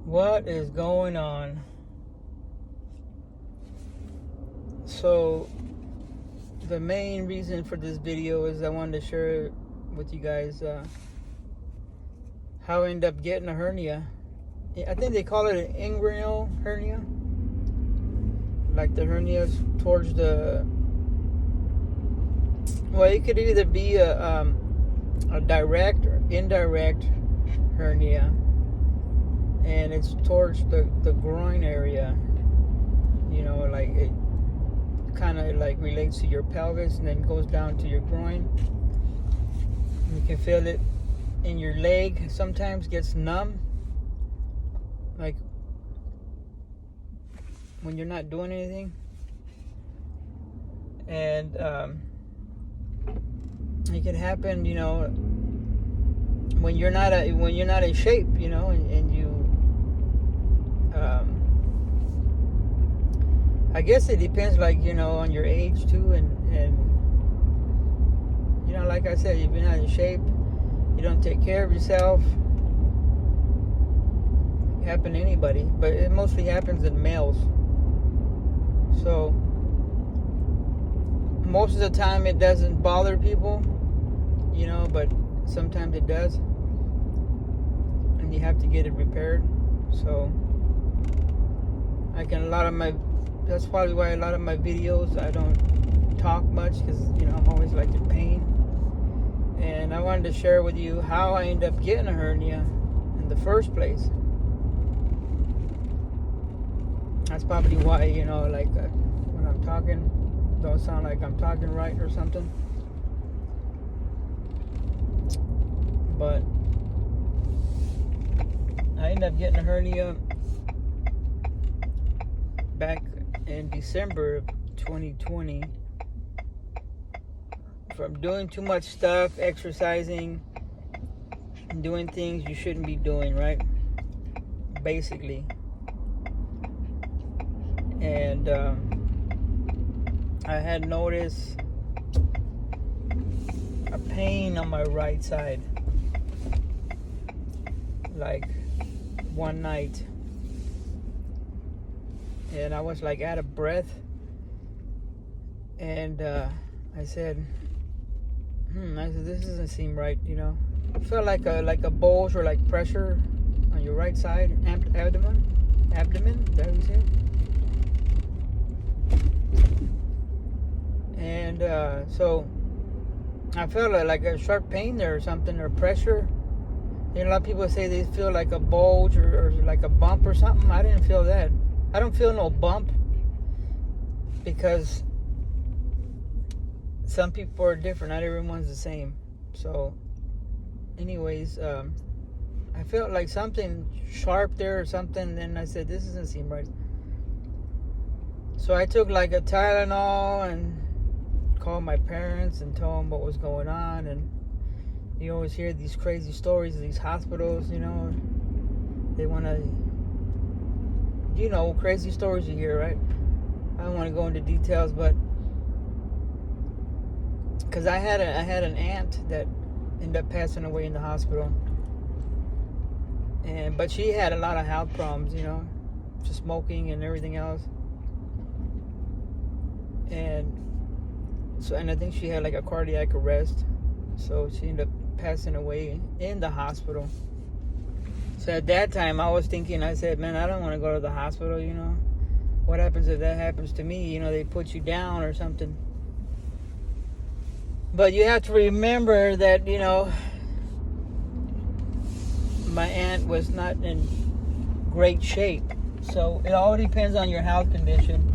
What is going on? So the main reason for this video is I wanted to share with you guys how I ended up getting a hernia. I think they call it an inguinal hernia, like the hernias towards the, well, it could either be a direct or indirect hernia, and it's towards the groin area. You know, like it kind of like relates to your pelvis and then goes down to your groin. You can feel it in your leg. Sometimes gets numb, like when you're not doing anything. And it can happen, you know, when you're not in shape, you know, and you I guess it depends, like, you know, on your age too, and you know, like I said, if you're not in shape, you don't take care of yourself. It can happen to anybody, but it mostly happens in males. So most of the time it doesn't bother people, you know, but sometimes it does, and you have to get it repaired. So that's probably why a lot of my videos I don't talk much, because, you know, I'm always like in pain. And I wanted to share with you how I ended up getting a hernia in the first place. That's probably why, you know, like when I'm talking, don't sound like I'm talking right or something. But I ended up getting a hernia back in December of 2020 from doing too much stuff, exercising, and doing things you shouldn't be doing, right? Basically. And I had noticed a pain on my right side, like one night, and I was like out of breath, and I said, this doesn't seem right, you know. I felt like a bulge or like pressure on your right side, abdomen, is that what you say? And so I felt like a sharp pain there or something, or pressure. You know, a lot of people say they feel like a bulge or like a bump or something. I didn't feel that. I don't feel no bump, because some people are different. Not everyone's the same. So anyways, I felt like something sharp there or something. And I said, this doesn't seem right. So I took like a Tylenol and called my parents and told them what was going on. And you always hear these crazy stories of these hospitals, you know. They want to, you know, crazy stories you hear, right? I don't want to go into details, but because I had an aunt that ended up passing away in the hospital, but she had a lot of health problems, you know, just smoking and everything else. And I think she had like a cardiac arrest, so she ended up passing away in the hospital. So at that time I was thinking, I said, man, I don't want to go to the hospital, you know. What happens if that happens to me? You know, they put you down or something. But you have to remember that, you know, my aunt was not in great shape. So it all depends on your health condition.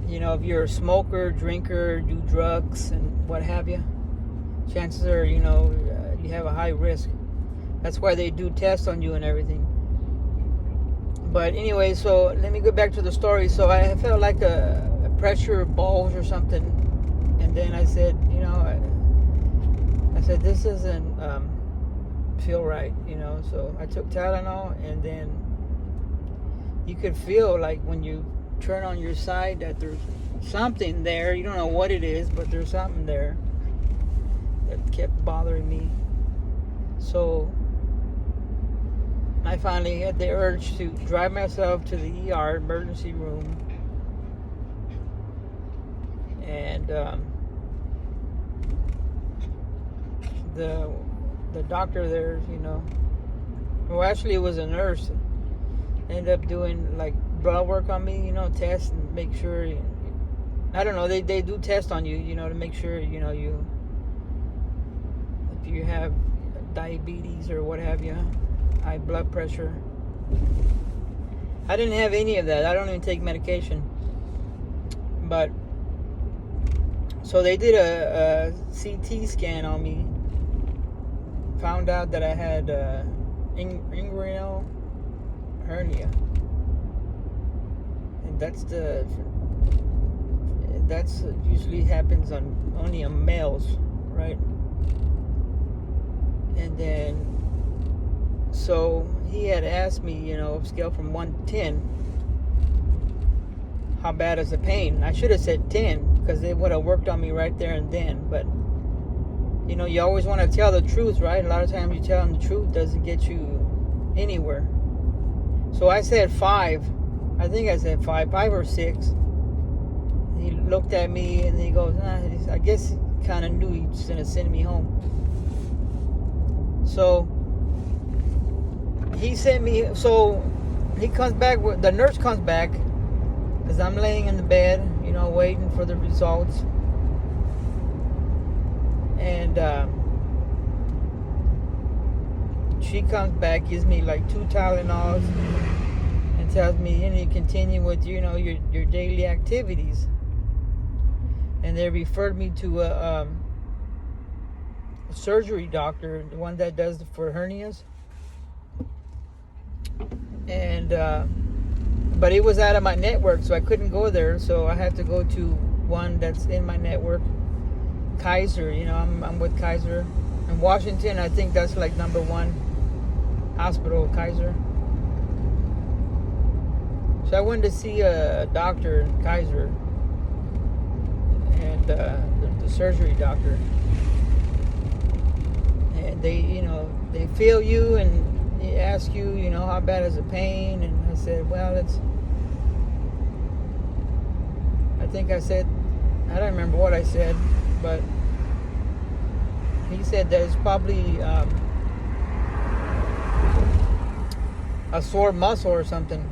You know, if you're a smoker, drinker, do drugs, and what have you, chances are, you know, you have a high risk. That's why they do tests on you and everything. But anyway, so let me go back to the story. So I felt like a pressure bulge or something. And then I said, you know, I said, this doesn't feel right, you know. So I took Tylenol, and then you could feel like when you turn on your side that there's something there. You don't know what it is, but there's something there. that kept bothering me. So I finally had the urge to drive myself to the ER emergency room, and the doctor there, well, actually it was a nurse, ended up doing like blood work on me, tests and make sure. I don't know. They do test on you, to make sure if you have diabetes or what have you, high blood pressure. I didn't have any of that. I don't even take medication. But so they did a CT scan on me. Found out that I had inguinal hernia, and that's usually happens only on males, right? And then, so he had asked me, scale from 1 to 10, how bad is the pain? I should have said 10, because they would have worked on me right there and then. But you always want to tell the truth, right? A lot of times you telling the truth doesn't get you anywhere. So I said 5. I think I said 5 or 6. He looked at me and he goes, I guess he kind of knew he was going to send me home. So he sent me, so he comes back, the nurse comes back, because I'm laying in the bed, waiting for the results. And she comes back, gives me like 2 Tylenols, and tells me, you continue with, your daily activities. And they referred me to a surgery doctor, the one that does for hernias. And but it was out of my network, so I couldn't go there. So I had to go to one that's in my network, Kaiser. I'm with Kaiser in Washington. I think that's like number 1 hospital, Kaiser. So I went to see a doctor in Kaiser, and the surgery doctor, and they feel you and they ask you, how bad is the pain? And I said, well, I think I said, I don't remember what I said, but he said that it's probably a sore muscle or something,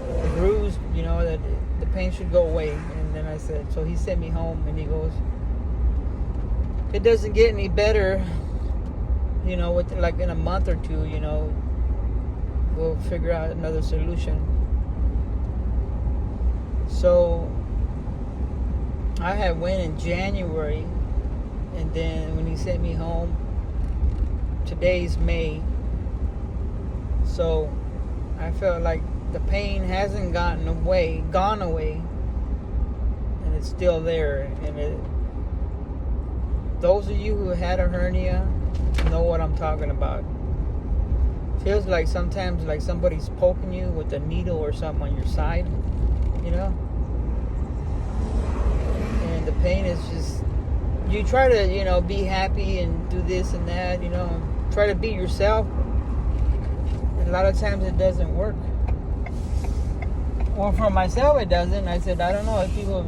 a bruise, that the pain should go away. And then I said, so he sent me home, and he goes, if it doesn't get any better, within like in a month or 2, we'll figure out another solution. So I had went in January, and then when he sent me home, today's May. So I felt like the pain hasn't gone away, and it's still there. And those of you who had a hernia know what I'm talking about. Feels like sometimes like somebody's poking you with a needle or something on your side, and the pain is just, you try to be happy and do this and that, try to be yourself, and a lot of times it doesn't work. Well, for myself it doesn't. I said, I don't know if people,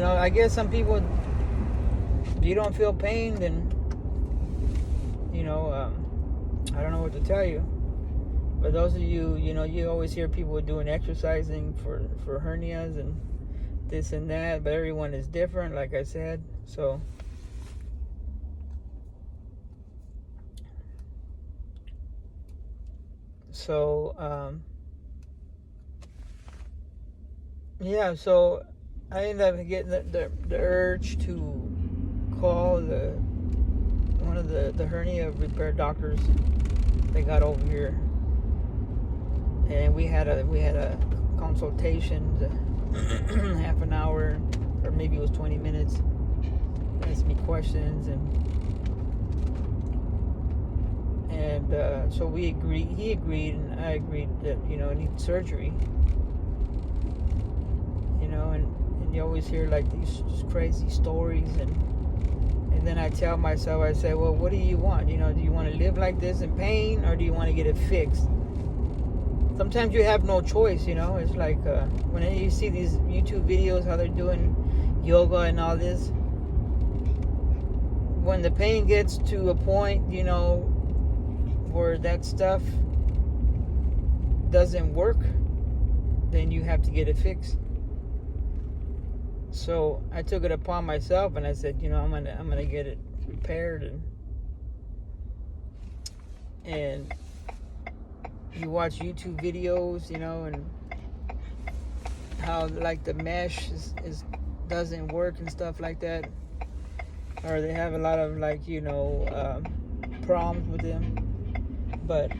I guess some people, if you don't feel pain, then I don't know what to tell you. But those of you, you always hear people doing exercising for hernias and this and that, but everyone is different, like I said. So yeah, so I ended up getting the urge to call one of the hernia repair doctors they got over here, and we had a consultation, half an hour, or maybe it was 20 minutes. Asked me questions, and so we agreed. He agreed, and I agreed that I need surgery. And you always hear like these crazy stories, and And then I tell myself, I say, well, what do you want? You know, do you want to live like this in pain, or do you want to get it fixed? Sometimes you have no choice, you know. It's like when you see these YouTube videos, how they're doing yoga and all this. When the pain gets to a point, you know, where that stuff doesn't work, then you have to get it fixed. So I took it upon myself, and I said, you know, I'm gonna get it repaired. And you watch YouTube videos, you know, and how like the mesh doesn't work and stuff like that, or they have a lot of like, you know, problems with them. But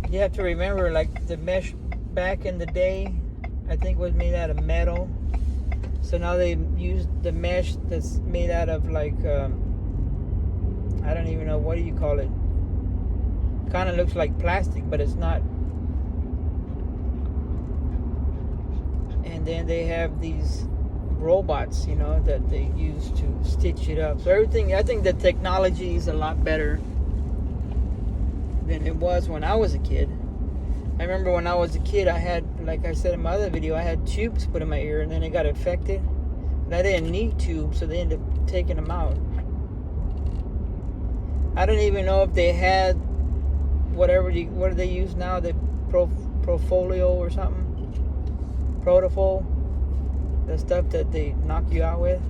you have to remember, like the mesh back in the day, I think was made out of metal. So now they use the mesh that's made out of like, I don't even know, what do you call it? Kind of looks like plastic, but it's not. And then they have these robots, you know, that they use to stitch it up. So everything, I think the technology is a lot better than it was when I was a kid. I remember when I was a kid, I had, like I said in my other video, I had tubes put in my ear, and then it got infected. And I didn't need tubes, so they ended up taking them out. I don't even know if they had what do they use now? The Profolio or something? Protofol? The stuff that they knock you out with.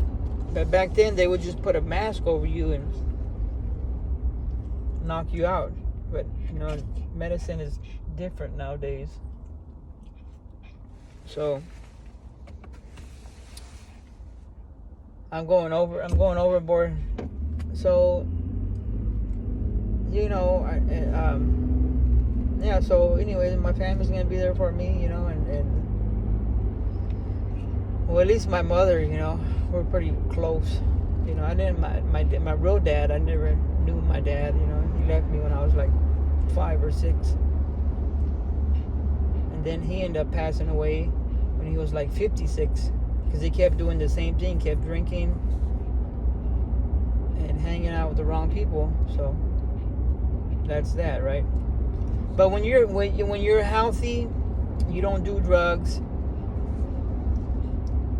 But back then, they would just put a mask over you and knock you out. But, you know, medicine is different nowadays. So I'm going overboard. So, you know, yeah, so anyways, my family's gonna be there for me, you know, and well, at least my mother, you know, we're pretty close. You know, I didn't, my real dad, I never knew my dad, you know. He left me when I was like 5 or 6. And then he ended up passing away when he was like 56, because he kept doing the same thing, kept drinking and hanging out with the wrong people. So that's that, right? But when you're healthy, you don't do drugs.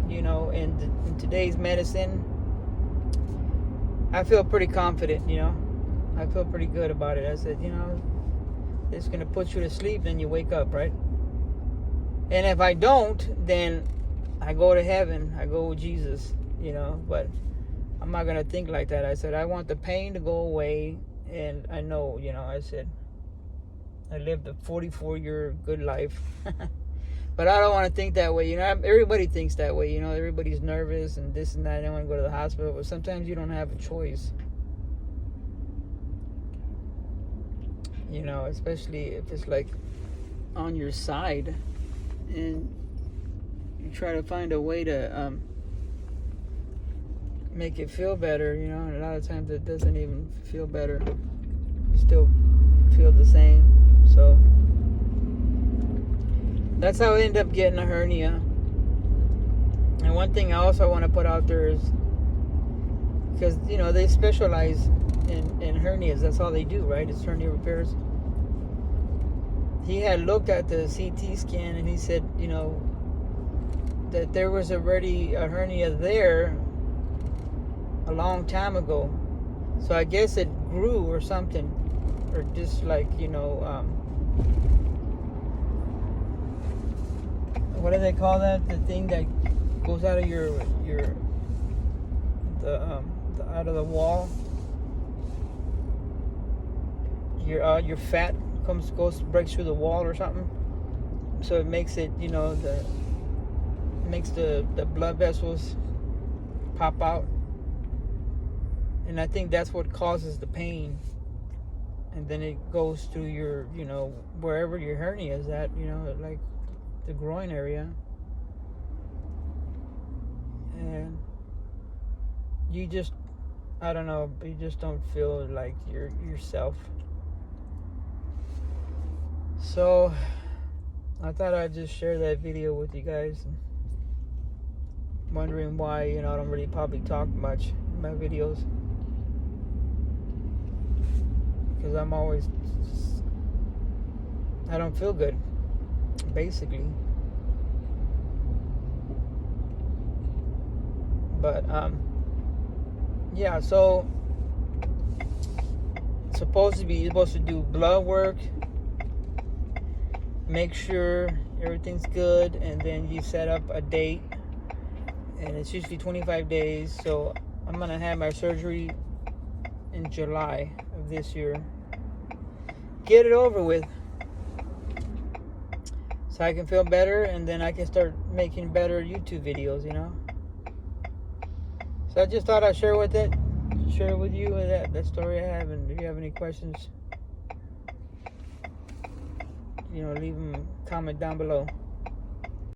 You know, in today's medicine, I feel pretty confident, you know. I feel pretty good about it. I said, you know, it's going to put you to sleep, then you wake up, right? And if I don't, then I go to heaven. I go with Jesus, you know. But I'm not going to think like that. I said, I want the pain to go away. And I know, you know, I said, I lived a 44-year good life. But I don't want to think that way. You know, everybody thinks that way. You know, everybody's nervous and this and that. They want to go to the hospital. But sometimes you don't have a choice. You know, especially if it's like on your side and you try to find a way to make it feel better, you know, and a lot of times it doesn't even feel better. You still feel the same. So that's how I end up getting a hernia. And one thing I also want to put out there is, because, you know, they specialize in hernias. That's all they do, right? It's hernia repairs. He had looked at the CT scan and he said, you know, that there was already a hernia there a long time ago. So I guess it grew or something, or just like, you know, what do they call that? The thing that goes out of out of the wall. Your fat breaks through the wall or something. So it makes it, you know, makes the blood vessels pop out. And I think that's what causes the pain. And then it goes through your, you know, wherever your hernia is at, you know, like the groin area. And you just, I don't know, you just don't feel like you're yourself. So I thought I'd just share that video with you guys. Wondering why, you know, I don't really probably talk much. my videos, because I don't feel good, basically. But yeah, so you're supposed to do blood work, make sure everything's good, and then you set up a date, and it's usually 25 days. So I'm gonna have my surgery in July of this year, get it over with, so I can feel better, and then I can start making better YouTube videos, you know. So I just thought I'd share with you that story I have, and if you have any questions, you know, leave them, comment down below.